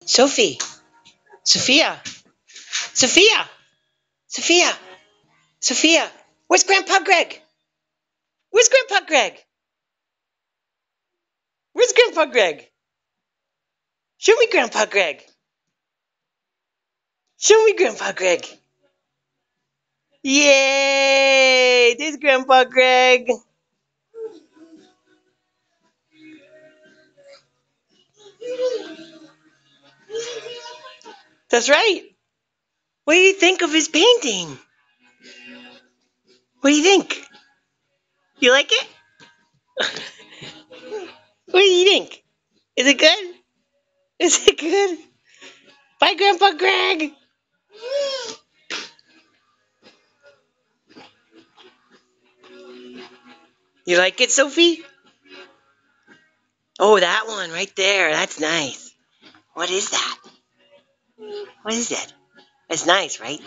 Sophie, Sophia, Sophia, Sophia, Sophia. Where's Grandpa Greg? Where's Grandpa Greg? Where's Grandpa Greg? Show me Grandpa Greg. Show me Grandpa Greg. Yay! There's Grandpa Greg. That's right. What do you think of his painting? What do you think? You like it? What do you think? Is it good? Is it good? Bye, Grandpa Greg. You like it, Sophie? Oh, that one right there. That's nice. What is that? What is that? That's nice, right?